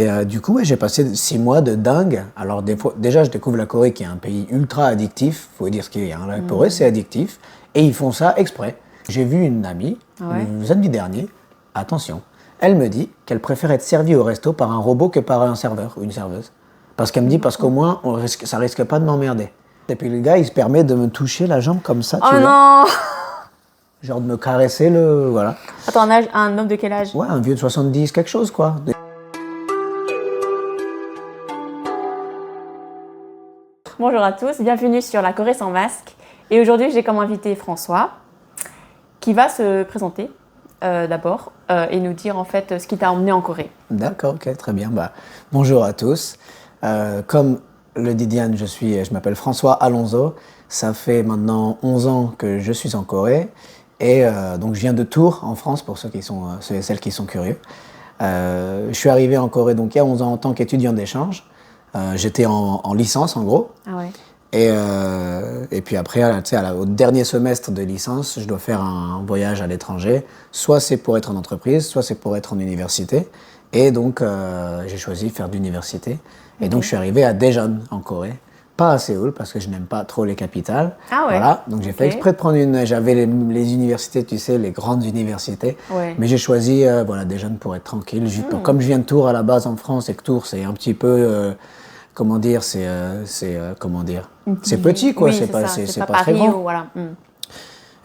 Et du coup, ouais, j'ai passé 6 mois de dingue. Alors déjà, je découvre la Corée qui est un pays ultra addictif. Faut dire ce qu'il y a. La Corée, c'est addictif. Et ils font ça exprès. J'ai vu une amie, le samedi dernier, attention, elle me dit qu'elle préfère être servie au resto par un robot que par un serveur ou une serveuse. Parce qu'elle me dit, parce qu'au moins, ça risque pas de m'emmerder. Et puis le gars, il se permet de me toucher la jambe comme ça, tu vois. Non. Genre de me caresser voilà. Attends, un homme de quel âge? Ouais, un vieux de 70, quelque chose, quoi. Bonjour à tous, bienvenue sur La Corée sans masque. Et aujourd'hui, j'ai comme invité François, qui va se présenter d'abord et nous dire en fait ce qui t'a emmené en Corée. D'accord, ok, très bien. Bonjour à tous. Comme le dit Diane, je m'appelle François Alonso. Ça fait maintenant 11 ans que je suis en Corée. Et donc je viens de Tours, en France, pour ceux et celles qui sont curieux. Je suis arrivé en Corée donc il y a 11 ans en tant qu'étudiant d'échange. J'étais en licence, en gros. Ah ouais. Et puis après, au dernier semestre de licence, je dois faire un voyage à l'étranger. Soit c'est pour être en entreprise, soit c'est pour être en université. Et donc, j'ai choisi de faire d'université. Et donc, je suis arrivé à Daejeon, en Corée. Pas à Séoul, parce que je n'aime pas trop les capitales. Ah ouais. Voilà. Donc, j'ai fait exprès de prendre j'avais les universités, tu sais, les grandes universités. Ouais. Mais j'ai choisi, Daejeon pour être tranquille. Comme je viens de Tours à la base en France, et que Tours, c'est un petit peu... comment dire, c'est petit, quoi. Oui, c'est pas Paris très grand. Voilà.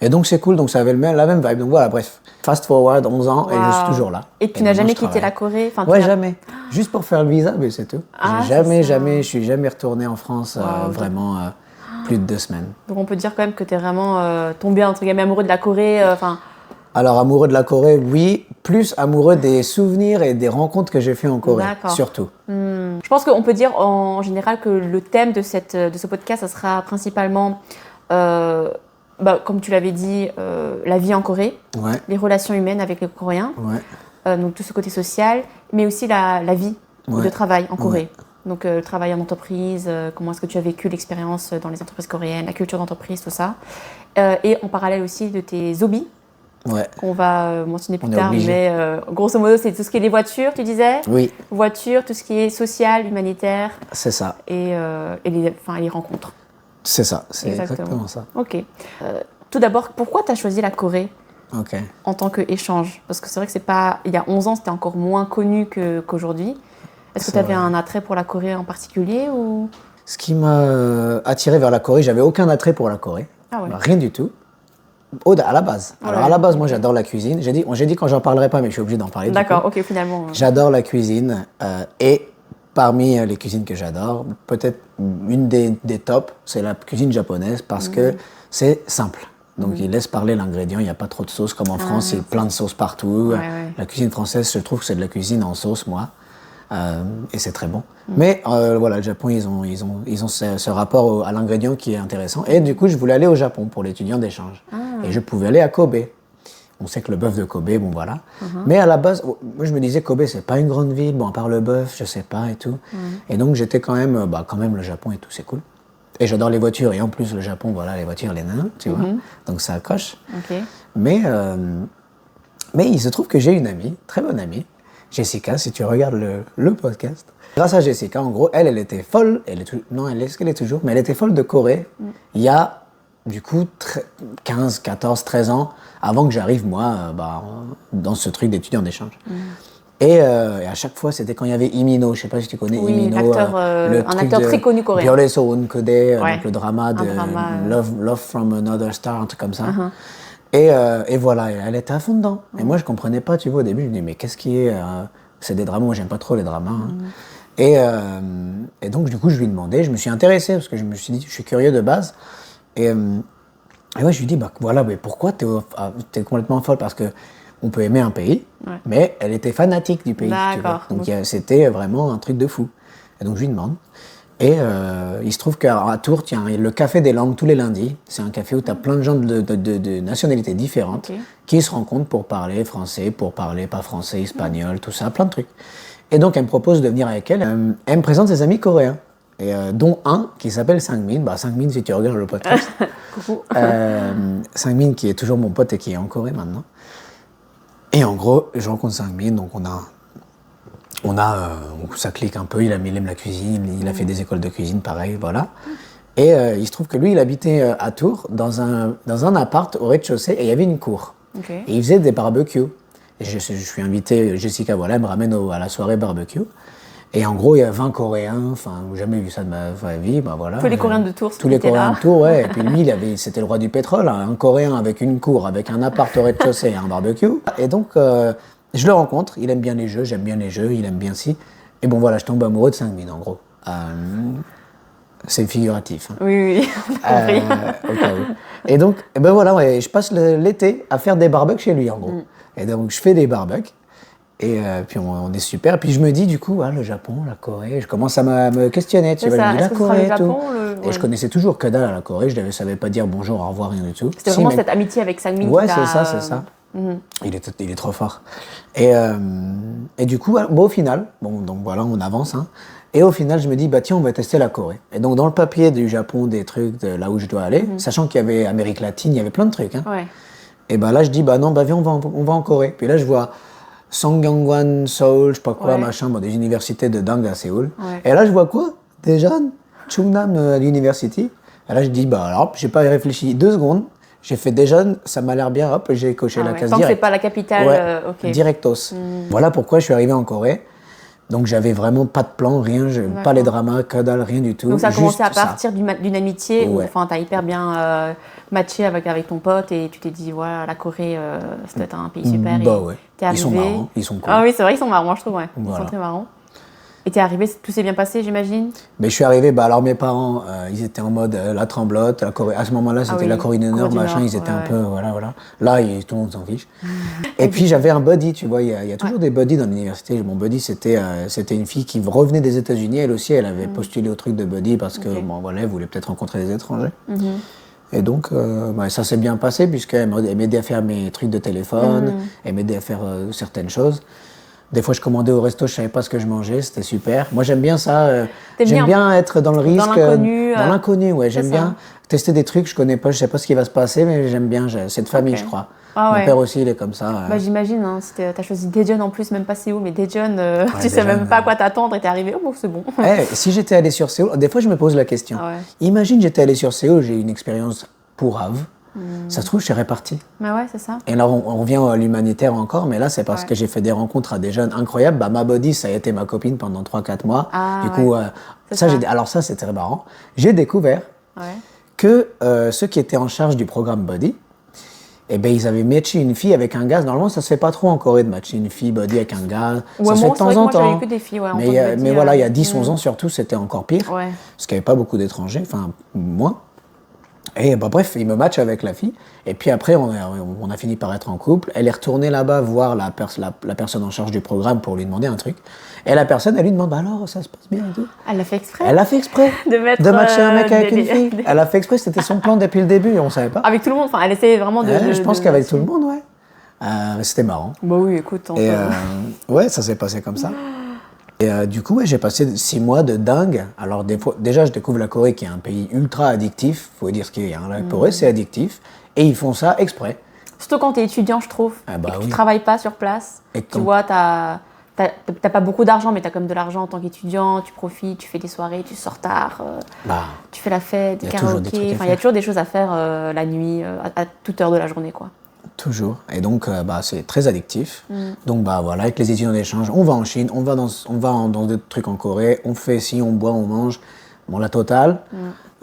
Et donc c'est cool, donc ça avait la même vibe. Donc voilà, bref, fast forward 11 ans et je suis toujours là. Et tu n'as jamais quitté la Corée? Ouais, jamais. Juste pour faire le visa, mais c'est tout. Je suis jamais retourné en France vraiment plus de 2 semaines. Donc on peut dire quand même que tu es vraiment tombé entre guillemets amoureux de la Corée. Alors amoureux de la Corée, oui. Plus amoureux des souvenirs et des rencontres que j'ai fait en Corée, surtout. Je pense qu'on peut dire en général que le thème de ce podcast, ça sera principalement, comme tu l'avais dit, la vie en Corée, les relations humaines avec les Coréens, donc tout ce côté social, mais aussi la vie de travail en Corée. Donc le travail en entreprise, comment est-ce que tu as vécu l'expérience dans les entreprises coréennes, la culture d'entreprise, tout ça. Et en parallèle aussi de tes hobbies. Qu'on va mentionner plus tard, mais grosso modo, c'est tout ce qui est les voitures, tu disais? Oui. Voitures, tout ce qui est social, humanitaire. C'est ça. Et les rencontres. C'est ça, c'est exactement ça. Ok. Tout d'abord, pourquoi tu as choisi la Corée en tant qu'échange? Parce que c'est vrai que il y a 11 ans, c'était encore moins connu qu'aujourd'hui. Est-ce que tu avais un attrait pour la Corée en particulier ou... Ce qui m'a attiré vers la Corée, j'avais aucun attrait pour la Corée. Ah ouais. Rien du tout. À la base. Alors à la base, moi j'adore la cuisine. J'ai dit quand j'en parlerai pas, mais je suis obligé d'en parler. D'accord, ok, finalement. J'adore la cuisine et parmi les cuisines que j'adore, peut-être une des tops, c'est la cuisine japonaise parce que c'est simple. Donc ils laissent parler l'ingrédient, il n'y a pas trop de sauce comme en France, il y a plein de sauces partout. La cuisine française, je trouve que c'est de la cuisine en sauce, moi. Et c'est très bon. Mais le Japon, ils ont ce rapport à l'ingrédient qui est intéressant. Et du coup, je voulais aller au Japon pour l'étudiant d'échange. Et je pouvais aller à Kobe. On sait que le bœuf de Kobe, bon voilà. Mais à la base, moi je me disais Kobe, c'est pas une grande ville, bon à part le bœuf, je sais pas et tout. Et donc j'étais quand même le Japon et tout, c'est cool. Et j'adore les voitures. Et en plus, le Japon, voilà, les voitures, les nains, tu vois. Donc ça accroche. Mais il se trouve que j'ai une amie, très bonne amie, Jessica, si tu regardes le podcast. Grâce à Jessica, en gros, elle était folle. Est-ce qu'elle est toujours? Mais elle était folle de Corée. Il y a, du coup, 15, 14, 13 ans, avant que j'arrive, moi, dans ce truc d'étudiant d'échange. Et à chaque fois, c'était quand il y avait Imino, je ne sais pas si tu connais Imino. Un acteur très connu coréen. Byole Soun Kode, donc le drama de Love from Another Star, un truc comme ça. Et voilà, elle était à fond dedans. Et moi, je ne comprenais pas, tu vois, au début, je me dis, mais qu'est-ce qui est... c'est des dramas, moi, j'aime pas trop les dramas. Et donc, du coup, je lui ai demandé, je me suis intéressé, parce que je me suis dit, je suis curieux de base. Et ouais, je lui ai dit, mais pourquoi t'es complètement folle? Parce que on peut aimer un pays, mais elle était fanatique du pays. D'accord. Donc, c'était vraiment un truc de fou. Et donc, je lui demande. Et il se trouve qu'à Tours, tiens, il y a le Café des langues tous les lundis. C'est un café où tu as plein de gens de nationalités différentes qui se rencontrent pour parler français, pour parler pas français, espagnol, tout ça, plein de trucs. Et donc, elle me propose de venir avec elle. Elle me présente ses amis coréens, et, dont un qui s'appelle Sangmin. Sangmin, si tu regardes le podcast. Coucou. Sangmin, qui est toujours mon pote et qui est en Corée maintenant. Et en gros, je rencontre Sangmin, donc on a ça clique un peu, il aime la cuisine, il a fait des écoles de cuisine, pareil, voilà. Et il se trouve que lui, il habitait à Tours, dans un appart au rez-de-chaussée, et il y avait une cour. Okay. Et il faisait des barbecues. Et je suis invité, Jessica, voilà, elle me ramène à la soirée barbecue. Et en gros, il y a 20 Coréens, enfin, j'ai jamais vu ça de ma vie, bah voilà. Tous les Coréens de Tours, tous les Coréens de Tours, ouais. Et puis lui, c'était le roi du pétrole, hein, un Coréen avec une cour, avec un appart au rez-de-chaussée et un barbecue. Et donc, je le rencontre, il aime bien les jeux, j'aime bien les jeux, il aime bien si. Et bon, voilà, je tombe amoureux de 5000, en gros. C'est figuratif. Hein. Oui, compris. Okay, oui. Et donc, ben voilà, ouais, je passe l'été à faire des barbecues chez lui, en gros. Et donc, je fais des barbecues. Et puis, on est super. Et puis, je me dis, du coup, le Japon, la Corée, je commence à me questionner. Tu vois, je me dis, la Corée et tout. Et je connaissais toujours que dalle à la Corée. Je ne savais pas dire bonjour, au revoir, rien du tout. C'était vraiment cette amitié avec Sang-min. Ouais, c'est ça. Il est trop fort. Et du coup, au final, donc voilà, on avance. Hein. Et au final, je me dis, tiens, on va tester la Corée. Et donc, dans le papier du Japon, des trucs, de là où je dois aller, sachant qu'il y avait Amérique latine, il y avait plein de trucs. Hein. Ouais. Et là, je dis, non, viens, on va en Corée. Puis là, je vois Songyangwan, Seoul, je sais pas quoi, machin, des universités de dingue à Séoul. Ouais. Et là, je vois quoi? Déjà, Chungnam University. Et là, je dis, alors, j'ai pas réfléchi 2 secondes. J'ai fait déjà, ça m'a l'air bien, hop, j'ai coché la case tant direct. que c'est pas la capitale, ok. Directos. Voilà pourquoi je suis arrivé en Corée. Donc j'avais vraiment pas de plan, rien, pas les dramas, que dalle, rien du tout. Donc ça a commencé à partir d'une amitié où t'as hyper bien matché avec ton pote et tu t'es dit, voilà, la Corée, ça doit être un pays super. Ouais. T'es arrivé. Ils sont marrants, ils sont cool. Ah oui, c'est vrai, ils sont marrants, moi je trouve, ouais. Voilà. Ils sont très marrants. Et t'es arrivé, tout s'est bien passé, j'imagine? Mais je suis arrivé, alors mes parents, ils étaient en mode la tremblote, la Corée. À ce moment-là, c'était la Corée du Nord, machin, ils étaient un peu, voilà. Là, tout le monde s'en fiche. Et puis j'avais un buddy, tu vois, il y a toujours des buddies dans l'université. Mon buddy, c'était une fille qui revenait des États-Unis, elle aussi, elle avait postulé au truc de buddy parce que, elle voulait peut-être rencontrer des étrangers. Et donc, ça s'est bien passé puisqu'elle m'aidait à faire mes trucs de téléphone, elle m'aidait à faire certaines choses. Des fois, je commandais au resto, je savais pas ce que je mangeais, c'était super. Moi, j'aime bien ça. J'aime bien être dans le risque. Dans l'inconnu, ouais. J'aime bien tester des trucs, je connais pas, je sais pas ce qui va se passer, mais j'aime bien. C'est de famille, je crois. Mon père aussi, il est comme ça. J'imagine, hein, si t'as choisi Daejeon en plus, même pas Séoul, mais Daejeon, tu sais même pas à quoi t'attendre et t'es arrivé, c'est bon. Si j'étais allé sur Séoul, des fois, je me pose la question. Imagine, j'étais allé sur Séoul, j'ai eu une expérience pourrave. Ça se trouve, je serais parti. Ouais, c'est ça. Et là, on revient à l'humanitaire encore, mais là, c'est parce que j'ai fait des rencontres à des jeunes incroyables. Ma buddy, ça a été ma copine pendant 3-4 mois. Du coup, alors ça, c'est très marrant. J'ai découvert que ceux qui étaient en charge du programme Buddy, ils avaient matché une fille avec un gars. Normalement, ça se fait pas trop en Corée de matcher une fille Buddy avec un gars. Ça se fait de temps en temps. Moi, que des filles, mais voilà, il y a 10-11 ans surtout, c'était encore pire. Parce qu'il n'y avait pas beaucoup d'étrangers, enfin, moins. Et bref, il me match avec la fille. Et puis après, on a fini par être en couple. Elle est retournée là-bas voir la personne en charge du programme pour lui demander un truc. Et la personne, elle lui demande, alors, ça se passe bien et tout. Elle l'a fait exprès? Elle a fait exprès de matcher un mec avec une fille. Elle a fait exprès, c'était son plan depuis le début, on savait pas. Avec tout le monde, elle essayait vraiment de... je pense qu'avec tout le monde, ouais. C'était marrant. Bah oui, écoute. Ouais, ça s'est passé comme ça. Et du coup, j'ai passé 6 mois de dingue. Alors, déjà, je découvre la Corée qui est un pays ultra addictif. Il faut dire ce qu'il y a. La Corée, c'est addictif. Et ils font ça exprès. Surtout quand tu es étudiant, je trouve. Et que tu ne travailles pas sur place. Tu vois, tu n'as pas beaucoup d'argent, mais tu as quand même de l'argent en tant qu'étudiant. Tu profites, tu fais des soirées, tu sors tard. Tu fais la fête, des karaokés. Il y a toujours des choses à faire la nuit, à toute heure de la journée, quoi. Toujours. Et donc, c'est très addictif. Donc, voilà, avec les étudiants d'échange, on va en Chine, on va dans des trucs en Corée, on fait ci, on boit, on mange. Bon, la totale.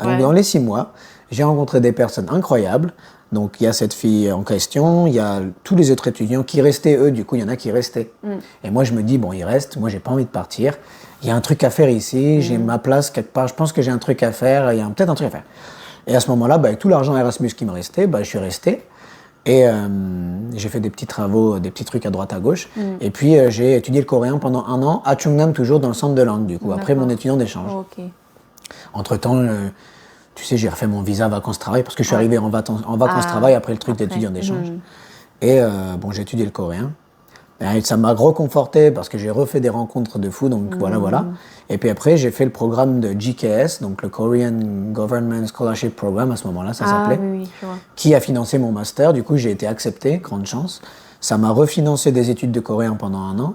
Donc, dans les 6 mois, j'ai rencontré des personnes incroyables. Donc, il y a cette fille en question, il y a tous les autres étudiants qui restaient, eux, du coup, il y en a qui restaient. Et moi, je me dis, ils restent, moi, j'ai pas envie de partir. Il y a un truc à faire ici, j'ai ma place quelque part, je pense que j'ai un truc à faire, il y a peut-être un truc à faire. Et à ce moment-là, avec tout l'argent Erasmus qui me restait, je suis resté. Et j'ai fait des petits travaux, des petits trucs à droite à gauche. Et puis j'ai étudié le coréen pendant 1 an à Chungnam, toujours dans le centre de langue, du coup, après mon étudiant d'échange. Entre-temps, tu sais, j'ai refait mon visa vacances-travail parce que je suis arrivé en vacances-travail après le truc d'étudiant d'échange. Et j'ai étudié le coréen. Et ça m'a reconforté parce que j'ai refait des rencontres de fou, donc voilà. Et puis après, j'ai fait le programme de GKS, donc le Korean Government Scholarship Program, à ce moment-là, ça s'appelait, qui a financé mon master. Du coup, j'ai été accepté, grande chance. Ça m'a refinancé des études de coréen pendant 1 an.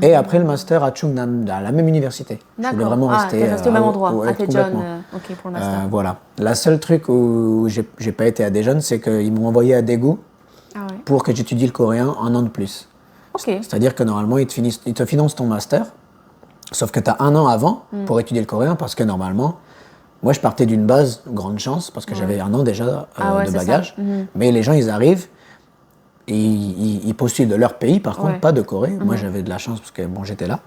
Et après le master à Chungnam, à la même université. Je voulais vraiment rester. T'es resté au même endroit, à Daejeon, ok, pour le master. Voilà. La seule truc où j'ai pas été à Daejeon, c'est qu'ils m'ont envoyé à Daegu pour que j'étudie le coréen un an de plus. C'est-à-dire que normalement, ils te financent ton master, sauf que tu as un an avant pour étudier le coréen, parce que normalement, moi je partais d'une base, grande chance, parce que j'avais un an déjà de bagage, mais les gens ils arrivent, et ils postulent de leur pays, par contre, pas de Corée. Moi j'avais de la chance parce que bon, j'étais là.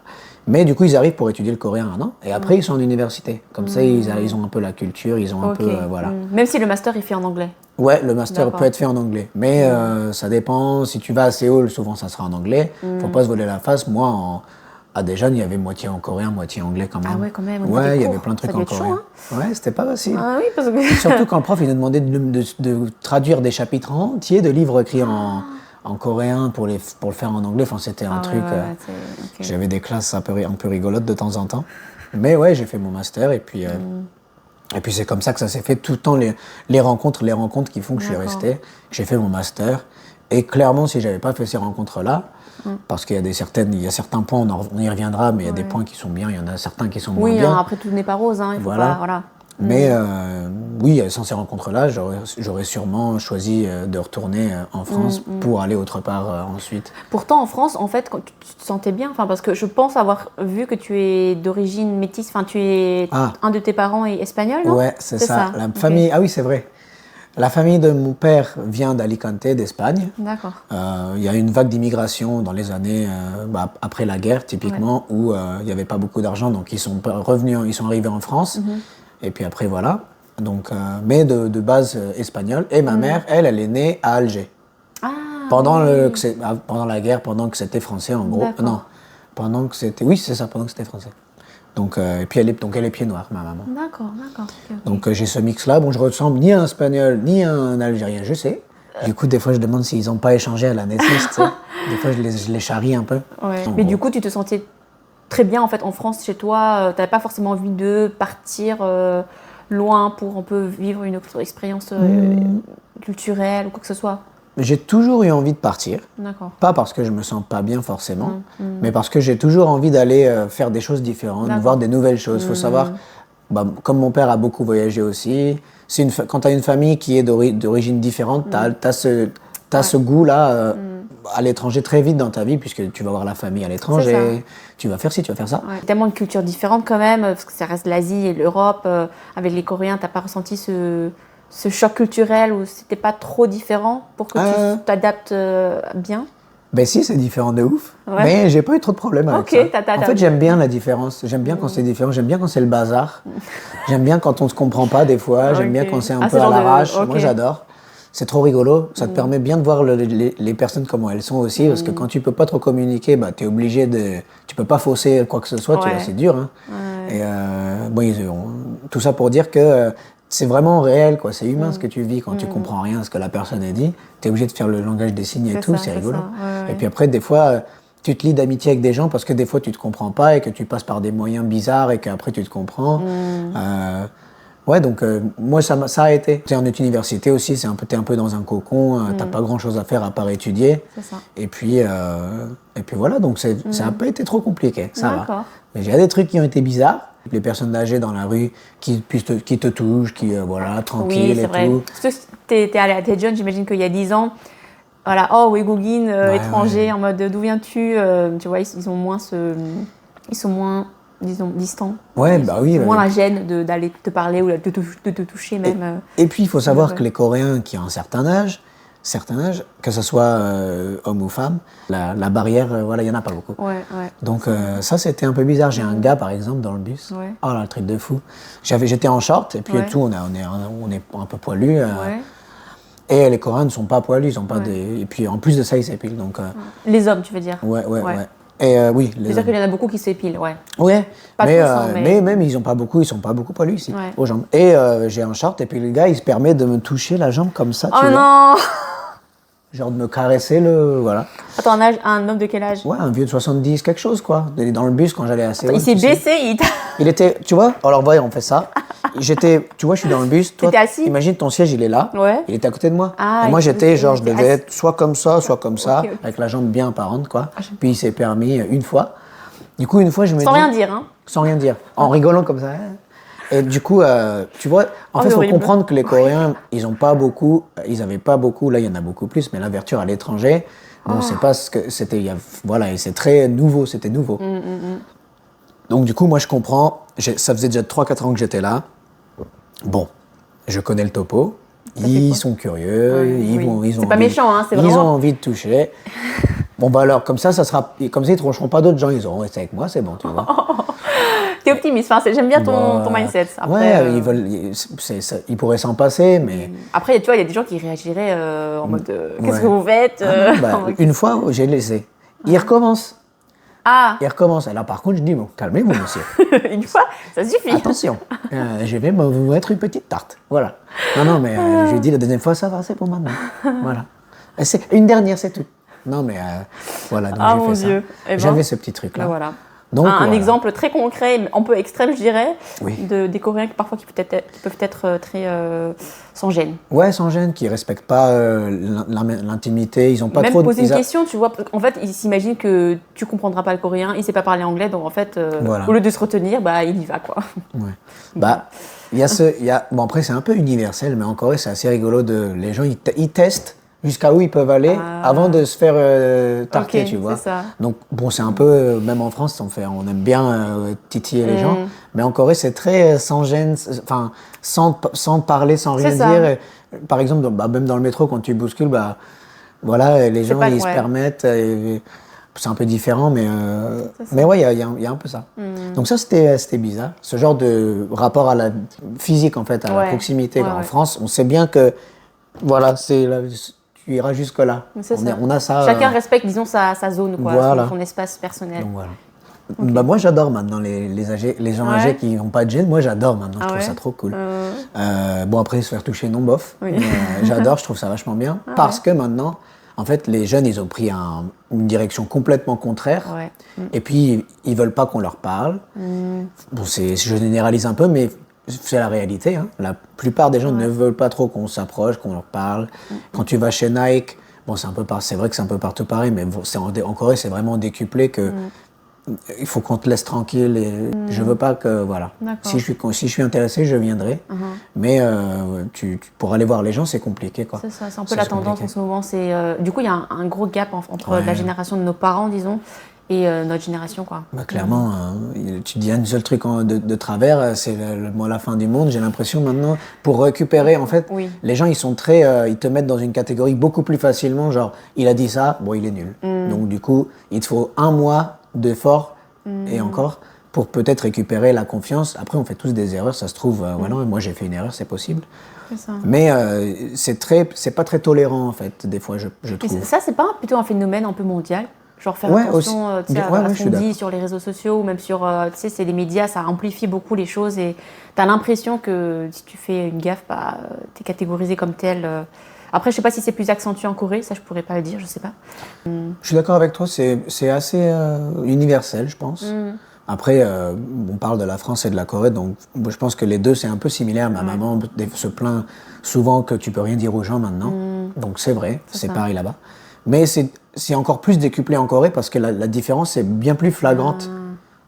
Mais du coup, ils arrivent pour étudier le coréen un an, et après ils sont en université. Comme ça, ils ont un peu la culture, ils ont un peu, voilà. Même si le master est fait en anglais. Ouais, le master peut être fait en anglais, mais ça dépend. Si tu vas à Séoul, souvent ça sera en anglais. Faut pas se voler la face. Moi, à Daejeon, il y avait moitié en coréen, moitié anglais quand même. Ah ouais, quand même. Ouais, il y avait plein de trucs en coréen. Chaud, hein. Ouais, c'était pas facile. Ah oui, parce que... Surtout quand le prof il nous demandait de traduire des chapitres entiers de livres écrits en coréen pour le faire en anglais. Enfin, c'était un truc. J'avais des classes un peu rigolotes de temps en temps. Mais ouais, j'ai fait mon master et puis. Et puis c'est comme ça que ça s'est fait tout le temps, les rencontres qui font que je suis resté, que j'ai fait mon master. Et clairement, si j'avais pas fait ces rencontres-là, parce qu'il y a certains points, on y reviendra, mais il y a des points qui sont bien, il y en a certains qui sont moins bien. Oui, après tout n'est pas rose, hein, il faut pas, voilà. Mais oui, sans ces rencontres-là, j'aurais sûrement choisi de retourner en France pour aller autre part ensuite. Pourtant, en France, en fait, quand tu te sentais bien, parce que je pense avoir vu que tu es d'origine métisse, tu es un de tes parents est espagnol, non? Ouais, c'est ça. La famille, ah oui, c'est vrai. La famille de mon père vient d'Alicante, d'Espagne. D'accord. Il y a eu une vague d'immigration dans les années après la guerre, typiquement, où il n'y avait pas beaucoup d'argent, donc ils sont arrivés en France. Et puis après, voilà. Donc, mais de base espagnole. Et ma mère, elle est née à Alger. Pendant la guerre, pendant que c'était français, en gros. Non, pendant que c'était... Oui, c'est ça, pendant que c'était français. Donc, et puis elle est pied noir, ma maman. D'accord. Okay. Donc j'ai ce mix-là. Bon, je ressemble ni à un Espagnol, ni à un Algérien, je sais. Du coup, des fois, je demande s'ils n'ont pas échangé à la naissance, tu sais. Des fois, je les charrie un peu. Ouais. Mais du coup, tu te sentais très bien, en fait, en France, chez toi. Tu n'avais pas forcément envie de partir loin pour un peu vivre une autre expérience culturelle ou quoi que ce soit? J'ai toujours eu envie de partir. D'accord. Pas parce que je me sens pas bien forcément, mais parce que j'ai toujours envie d'aller faire des choses différentes, de voir des nouvelles choses. Il faut savoir, comme mon père a beaucoup voyagé aussi, quand tu as une famille qui est d'origine différente, tu as ce goût-là à l'étranger très vite dans ta vie, puisque tu vas voir la famille à l'étranger, tu vas faire ci, tu vas faire ça. Ouais. Tellement de cultures différentes quand même, parce que ça reste l'Asie et l'Europe. Avec les Coréens, tu n'as pas ressenti ce choc culturel où c'était pas trop différent pour que tu t'adaptes bien? Ben si, c'est différent de ouf, mais j'ai pas eu trop de problèmes avec ça. En fait, j'aime bien la différence, j'aime bien quand c'est différent, j'aime bien quand c'est le bazar, j'aime bien quand on se comprend pas des fois, j'aime bien quand c'est un peu à l'arrache, moi j'adore. C'est trop rigolo, ça te permet bien de voir les personnes comment elles sont aussi, parce que quand tu peux pas trop communiquer, tu es obligé tu peux pas fausser quoi que ce soit, c'est dur. Hein. Et tout ça pour dire que c'est vraiment réel, quoi. C'est humain ce que tu vis quand tu comprends rien à ce que la personne a dit. Tu es obligé de faire le langage des signes et tout, c'est rigolo. Et puis après, des fois, tu te lis d'amitié avec des gens parce que des fois, tu te comprends pas et que tu passes par des moyens bizarres et qu'après, tu te comprends. Donc moi, ça a été. Tu es en université aussi, t'es un peu dans un cocon, t'as pas grand-chose à faire à part étudier. C'est ça. Et puis voilà, donc ça n'a pas été trop compliqué, ça va. Mais il y a des trucs qui ont été bizarres. Les personnes âgées dans la rue qui te touchent, tranquilles et tout. Parce que tu es allé à Daejeon, j'imagine qu'il y a 10 ans, voilà, Weigugin, étranger, en mode d'où viens-tu? Tu vois, ils sont moins, disons, distants. Ouais, bah oui. Moins la gêne d'aller te parler ou de te toucher même. Et puis il faut savoir que les Coréens qui ont un certain âge, que ce soit homme ou femme, la barrière, il n'y en a pas beaucoup. Donc ça, c'était un peu bizarre. J'ai un gars, par exemple, dans le bus. Oh là, le truc de fou. J'étais en short, et puis tout, on est un peu poilus. Et les Coréens ne sont pas poilus, ils ont pas des... Et puis en plus de ça, ils s'épilent. Donc, les hommes, tu veux dire? Ouais. Et oui, c'est-à-dire qu'il y en a beaucoup qui s'épilent, mais même ils sont pas beaucoup poilus ici, aux jambes. Et j'ai un short, et puis le gars, il se permet de me toucher la jambe comme ça, tu vois. Non. Genre de me caresser voilà. Attends, un homme de quel âge? Ouais, un vieux de 70, quelque chose, quoi. Il est dans le bus quand j'allais à Séoul. Il s'est baissé, il était, tu vois, alors voyons, on fait ça. tu vois, je suis dans le bus. Toi, t'étais assis? Imagine ton siège, il est là. Ouais. Il était à côté de moi. Ah, et moi, j'étais, genre, je devais assis. être soit comme ça, Ok. avec la jambe bien apparente, quoi. Puis il s'est permis une fois. Du coup, une fois, je me dis. Sans rien dire, hein. Sans rien dire. En rigolant comme ça. Et du coup, tu vois, en fait, il faut horrible. comprendre que les Coréens, ils n'avaient pas beaucoup, là, il y en a beaucoup plus, mais l'ouverture à l'étranger, bon, c'est pas ce que c'était, voilà, et c'est très nouveau, c'était nouveau. Donc, du coup, moi, je comprends, ça faisait déjà 3-4 ans que j'étais là. Bon, je connais le topo, ils sont curieux, Ouais, ils ont c'est pas méchant, hein, c'est ils vraiment... ont envie de toucher. Bon, bah alors, comme ça ils ne troncheront pas d'autres gens, ils auront resté avec moi, c'est bon, tu vois. T'es optimiste, enfin, j'aime bien ton mindset. Après, ils pourraient s'en passer, mais... Après, tu vois, il y a des gens qui réagiraient en mode qu'est-ce que vous faites Une fois, j'ai laissé. Il recommence. Ah, Il recommence. Et là, par contre, je dis, bon, calmez-vous, monsieur. une fois, ça suffit. Attention, je vais vous mettre une petite tarte. Voilà. Non, mais je lui ai dit la deuxième fois, ça va, c'est pour maintenant. Voilà. C'est une dernière, c'est tout. Non, mais voilà, donc j'ai fait ça. Dieu. J'avais ce petit truc-là. Voilà. Donc, un exemple très concret, un peu extrême, je dirais, oui. des Coréens qui parfois qui peuvent être très sans gêne. Ouais, sans gêne, qui respectent pas l'intimité, ils ont pas même trop. Même poser une question, tu vois, en fait, ils s'imaginent que tu comprendras pas le coréen, il sait pas parler anglais, donc en fait, voilà. au lieu de se retenir, bah il y va quoi. Ouais. Bah, bon après c'est un peu universel, mais en Corée c'est assez rigolo les gens ils testent jusqu'à où ils peuvent aller avant de se faire tarter, okay, tu vois. Ça. Donc bon, c'est un peu, même en France, on aime bien titiller les gens, mais en Corée c'est très sans gêne, enfin sans parler, sans rien dire. Et, par exemple, même dans le métro, quand tu bouscules, voilà, les gens ils se permettent. C'est un peu différent, mais ouais, il y a un peu ça. Donc ça, c'était bizarre. Ce genre de rapport à la physique, en fait, à la proximité. En France, on sait bien que, voilà, tu iras jusque-là. On a ça. Chacun respecte, disons, sa zone, quoi, voilà. son espace personnel. Donc voilà. Okay. Moi, j'adore maintenant les gens âgés qui n'ont pas de gêne. Moi, j'adore maintenant. Je trouve ça trop cool. Bon, après, se faire toucher, non, bof. Oui. J'adore, je trouve ça vachement bien. Parce que maintenant, en fait, les jeunes, ils ont pris une direction complètement contraire. Et puis, ils veulent pas qu'on leur parle. Bon, je généralise un peu, mais c'est la réalité. Hein. La plupart des gens ne veulent pas trop qu'on s'approche, qu'on leur parle. Quand tu vas chez Nike, bon, c'est vrai que c'est un peu partout pareil, mais en Corée, c'est vraiment décuplé que il faut qu'on te laisse tranquille. Et je veux pas que, voilà. Si je suis intéressé, je viendrai. Mais pour aller voir les gens, c'est compliqué, quoi. C'est ça, c'est un peu la tendance en ce moment. Du coup, il y a un gros gap entre la génération de nos parents, disons, et notre génération, quoi. Clairement, tu dis un seul truc de travers, c'est la fin du monde. J'ai l'impression maintenant, pour récupérer, en fait, les gens, ils sont ils te mettent dans une catégorie beaucoup plus facilement, genre, il a dit ça, bon, il est nul. Donc, du coup, il te faut 1 mois d'effort, et encore, pour peut-être récupérer la confiance. Après, on fait tous des erreurs, ça se trouve, voilà, moi j'ai fait une erreur, c'est possible. C'est ça. Mais c'est pas très tolérant, en fait, des fois, je trouve. Et ça, c'est pas plutôt un phénomène un peu mondial? Genre faire attention à ce qu'on dit sur les réseaux sociaux ou même sur, tu sais, c'est des médias, ça amplifie beaucoup les choses et t'as l'impression que si tu fais une gaffe, t'es catégorisé comme tel. Après, je sais pas si c'est plus accentué en Corée, ça je pourrais pas le dire, je sais pas. Je suis d'accord avec toi, c'est assez universel, je pense. Après, on parle de la France et de la Corée, donc je pense que les deux c'est un peu similaire. Ma maman se plaint souvent que tu peux rien dire aux gens maintenant, donc c'est vrai, c'est pareil là-bas. Mais c'est encore plus décuplé en Corée parce que la différence est bien plus flagrante,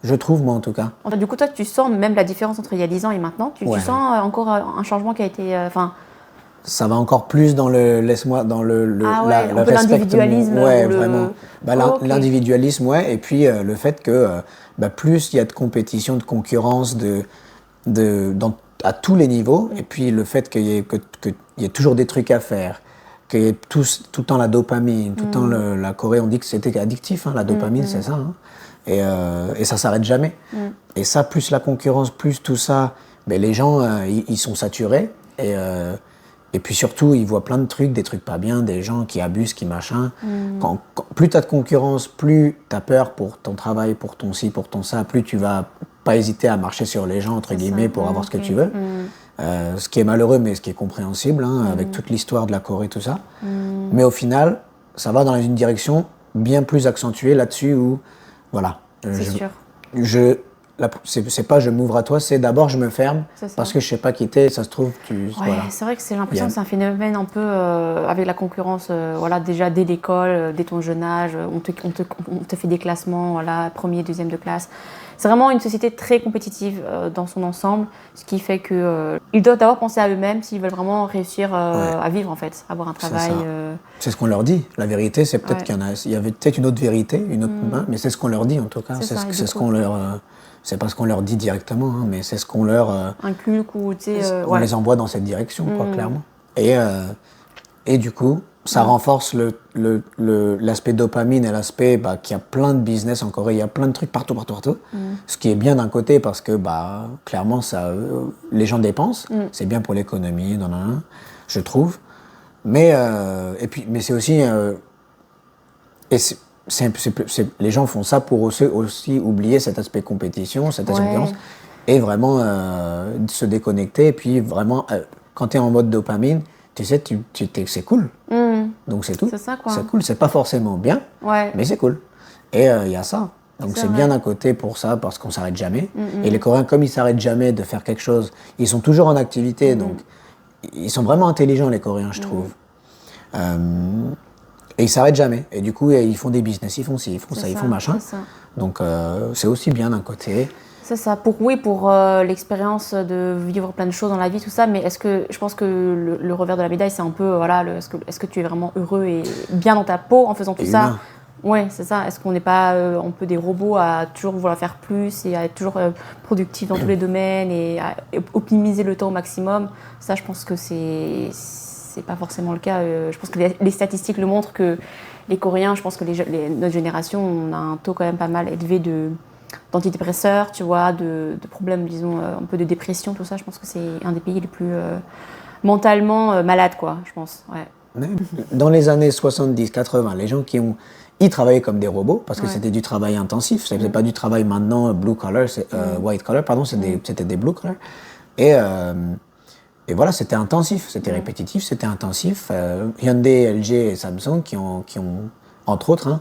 je trouve, moi en tout cas. Du coup, toi, tu sens même la différence entre il y a 10 ans et maintenant. Tu sens encore un changement qui a été... Ça va encore plus dans le laisse-moi, dans le l'individualisme. Vraiment. L'individualisme, et puis le fait que plus il y a de compétition, de concurrence, à tous les niveaux, et puis le fait qu'il y ait toujours des trucs à faire, qu'il y ait tout le temps la dopamine, tout le temps la Corée, on dit que c'était addictif, hein, la dopamine, c'est ça. Hein, et ça s'arrête jamais. Et ça, plus la concurrence, plus tout ça, les gens, ils sont saturés. Et puis surtout, ils voient plein de trucs, des trucs pas bien, des gens qui abusent, qui machin. Plus tu as de concurrence, plus tu as peur pour ton travail, pour ton ci, pour ton ça, plus tu vas pas hésiter à marcher sur les gens, entre guillemets, pour avoir ce que tu veux. Ce qui est malheureux, mais ce qui est compréhensible, hein, avec toute l'histoire de la Corée, tout ça. Mais au final, ça va dans une direction bien plus accentuée là-dessus où, voilà. C'est sûr. c'est pas je m'ouvre à toi, c'est d'abord je me ferme parce que je sais pas quitter, ça se trouve, voilà. C'est vrai que c'est l'impression que c'est un phénomène un peu avec la concurrence, voilà, déjà dès l'école, dès ton jeune âge, on te fait des classements, voilà, premier, deuxième de classe. C'est vraiment une société très compétitive dans son ensemble, ce qui fait qu'ils doivent d'abord penser à eux-mêmes s'ils veulent vraiment réussir à vivre, en fait, avoir un travail. C'est ce qu'on leur dit. La vérité, c'est peut-être qu'il y avait peut-être une autre vérité, mais c'est ce qu'on leur dit en tout cas. C'est ce qu'on leur. C'est pas ce qu'on leur dit directement, hein, mais c'est ce qu'on leur inculque ou on les envoie dans cette direction, quoi, clairement. Et du coup, ça renforce l'aspect dopamine et l'aspect qu'il y a plein de business en Corée, il y a plein de trucs partout. Ce qui est bien d'un côté parce que clairement les gens dépensent, c'est bien pour l'économie, je trouve. Mais c'est aussi les gens font ça pour aussi oublier cet aspect compétition, cette aspect concurrence, et vraiment se déconnecter. Et puis vraiment, quand tu es en mode dopamine, tu sais, c'est cool. Donc c'est tout. C'est ça, quoi. C'est cool. C'est pas forcément bien, mais c'est cool. Et il y a ça. Donc c'est bien d'un côté pour ça, parce qu'on s'arrête jamais. Et les Coréens, comme ils s'arrêtent jamais de faire quelque chose, ils sont toujours en activité. Donc ils sont vraiment intelligents, les Coréens, je trouve. Et ils s'arrêtent jamais. Et du coup, ils font des business, ils font ci, ils font ça, ils font machin. Donc c'est aussi bien d'un côté. C'est ça, pour l'expérience de vivre plein de choses dans la vie, tout ça, mais je pense que le revers de la médaille, c'est un peu, voilà, est-ce que tu es vraiment heureux et bien dans ta peau en faisant tout ça? Ouais, c'est ça. Est-ce qu'on n'est pas un peu des robots à toujours vouloir faire plus et à être toujours productif dans tous les domaines et à optimiser le temps au maximum? Ça, je pense que c'est pas forcément le cas. Je pense que les statistiques le montrent que les Coréens, je pense que notre génération, on a un taux quand même pas mal élevé d'antidépresseurs, tu vois, de problèmes, disons, un peu de dépression, tout ça. Je pense que c'est un des pays les plus mentalement malades, quoi, je pense. Ouais. Dans les années 70-80, les gens ils travaillaient comme des robots parce que c'était du travail intensif. C'était pas du travail maintenant white collar, pardon, c'était des blue collar. Et voilà, c'était intensif, c'était répétitif, c'était intensif. Hyundai, LG et Samsung qui ont entre autres,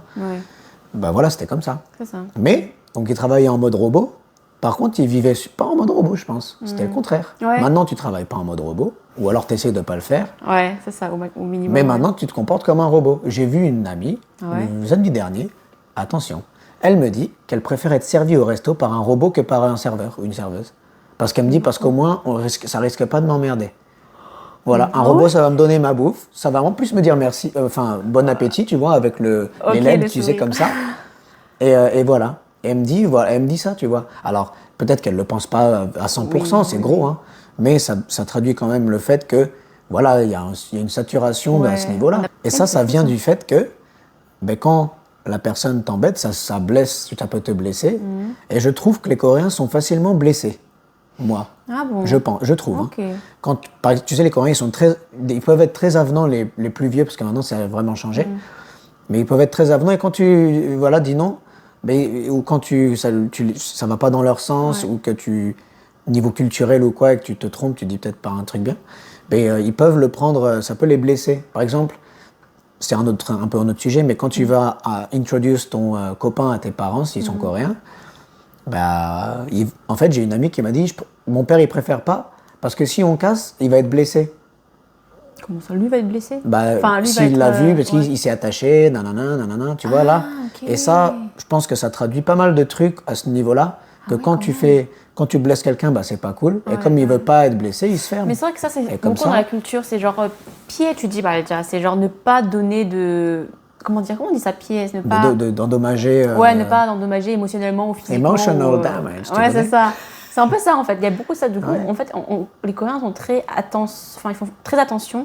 voilà, c'était comme ça. C'est ça. Mais donc ils travaillaient en mode robot. Par contre, ils vivaient pas en mode robot, je pense. C'était le contraire. Ouais. Maintenant, tu travailles pas en mode robot, ou alors tu essaies de pas le faire. Ouais, c'est ça, au minimum. Mais maintenant, tu te comportes comme un robot. J'ai vu une amie, samedi dernier, attention, elle me dit qu'elle préfère être servie au resto par un robot que par un serveur ou une serveuse. Parce qu'elle me dit, parce qu'au moins, ça risque pas de m'emmerder. Voilà, un robot, ça va me donner ma bouffe, ça va en plus me dire merci, bon appétit, tu vois, avec les lèvres, tu sais, comme ça. Et voilà. Et elle me dit ça, tu vois. Alors, peut-être qu'elle ne le pense pas à 100%, c'est gros, hein, mais ça traduit quand même le fait que, voilà, il y a une saturation à ce niveau-là. Et ça vient du fait que, quand la personne t'embête, ça blesse, ça peut te blesser. Et je trouve que les Coréens sont facilement blessés. Moi, je trouve. Okay. Quand, tu sais, les Coréens, ils peuvent être très avenants, les plus vieux, parce que maintenant, ça a vraiment changé. Mais ils peuvent être très avenants, et quand tu dis non, ou quand ça va pas dans leur sens, ou que niveau culturel ou quoi, et que tu te trompes, tu dis peut-être pas un truc bien, ils peuvent le prendre, ça peut les blesser. Par exemple, c'est un peu un autre sujet, mais quand tu vas introduce ton copain à tes parents, s'ils sont coréens, en fait, j'ai une amie qui m'a dit, mon père, il préfère pas, parce que si on casse, il va être blessé. Comment ça, lui va être blessé? S'il l'a vu, parce qu'il s'est attaché, nanana, tu vois, là. Okay. Et ça, je pense que ça traduit pas mal de trucs à ce niveau-là, que quand tu blesses quelqu'un, c'est pas cool. Et comme il veut pas être blessé, il se ferme. Mais c'est vrai que ça, c'est beaucoup dans la culture, c'est genre pied, tu dis, déjà, c'est genre ne pas donner de... Comment on dit ça, pièce, ne pas... D'endommager... ne pas endommager émotionnellement ou physiquement. Emotional damage. Ouais, c'est ça. C'est un peu ça, en fait. Il y a beaucoup de ça. Du coup, en fait, les Coréens sont ils font très attention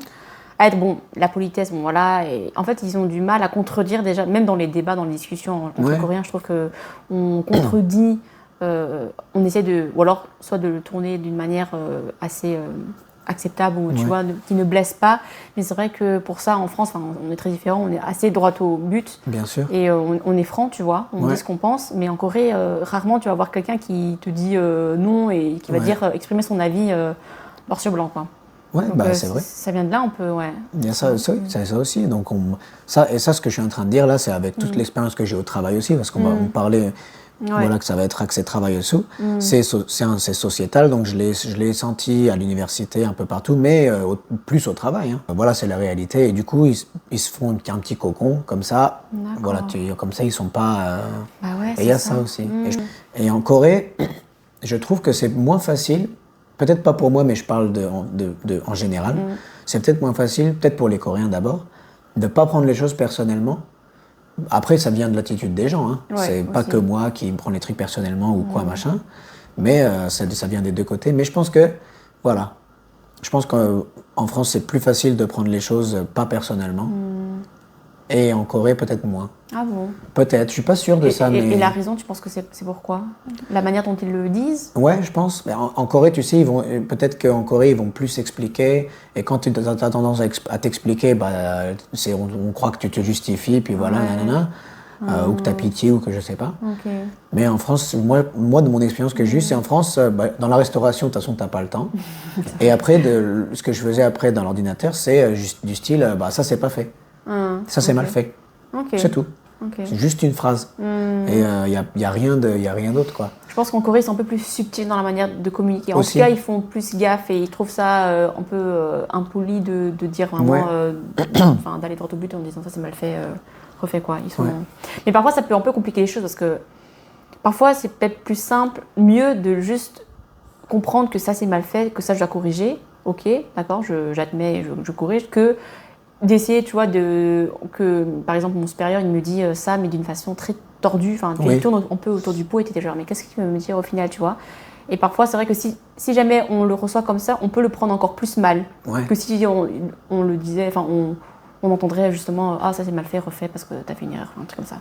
à être, la politesse, voilà. Et en fait, ils ont du mal à contredire déjà, même dans les débats, dans les discussions entre Coréens, je trouve qu'on contredit, on essaie ou alors, soit de le tourner d'une manière assez... acceptable ou tu vois, qui ne blesse pas. Mais c'est vrai que pour ça, en France, on est très différents, on est assez droit au but. Bien sûr. Et on est franc, tu vois, on dit ce qu'on pense. Mais en Corée, rarement tu vas voir quelqu'un qui te dit non et qui va dire exprimer son avis noir sur blanc, quoi. Ouais, c'est vrai. Ça vient de là, on peut, Il y a ça aussi. Donc ce que je suis en train de dire là, c'est avec toute l'expérience que j'ai au travail aussi, parce qu'on parlait Voilà, que ça va être axé travail dessous. C'est sociétal, donc je l'ai senti à l'université, un peu partout, mais plus au travail. Hein. Voilà, c'est la réalité. Et du coup, ils se font un petit cocon, comme ça. Voilà, comme ça, ils sont pas... et il y a ça aussi. Et en Corée, je trouve que c'est moins facile, peut-être pas pour moi, mais je parle en général, c'est peut-être moins facile, peut-être pour les Coréens d'abord, de ne pas prendre les choses personnellement. Après, ça vient de l'attitude des gens. Hein. C'est pas que moi qui me prends les trucs personnellement ou quoi, machin. Mais ça vient des deux côtés. Mais je pense que, voilà. Je pense qu'en France, c'est plus facile de prendre les choses pas personnellement. Et en Corée, peut-être moins. Ah bon? Peut-être, je suis pas sûr de ça. Et la raison, tu penses que c'est pourquoi? La manière dont ils le disent? Ouais, je pense. En Corée, tu sais, peut-être qu'en Corée, ils vont plus expliquer. Et quand tu as tendance à t'expliquer, on croit que tu te justifies, puis voilà, nanana. Ou que tu as pitié, ou que je sais pas. Okay. Mais en France, moi, de mon expérience que j'ai eue, c'est en France, dans la restauration, de toute façon, tu n'as pas le temps. Et après, ce que je faisais après dans l'ordinateur, c'est du style, ça, c'est pas fait. Ça, c'est mal fait. C'est tout. C'est juste une phrase. Et il n'y a rien d'autre, quoi. Je pense qu'en Corée, ils sont un peu plus subtils dans la manière de communiquer. En tout cas, ils font plus gaffe et ils trouvent ça un peu impoli de dire vraiment, d'aller droit au but en disant ça c'est mal fait, refais quoi. Mais parfois, ça peut un peu compliquer les choses parce que parfois, c'est peut-être plus simple, mieux de juste comprendre que ça c'est mal fait, que ça je dois corriger. Ok, d'accord, j'admets, je corrige, que d'essayer, tu vois, que par exemple mon supérieur il me dit ça, mais d'une façon très tordue, enfin, il tourne un peu autour du pot et tu es genre, mais qu'est-ce qu'il veut me dire au final, tu vois? Et parfois, c'est vrai que si jamais on le reçoit comme ça, on peut le prendre encore plus mal que si on le disait, enfin, on entendrait justement, ah, ça c'est mal fait, refait parce que t'as fait une erreur, un truc comme ça.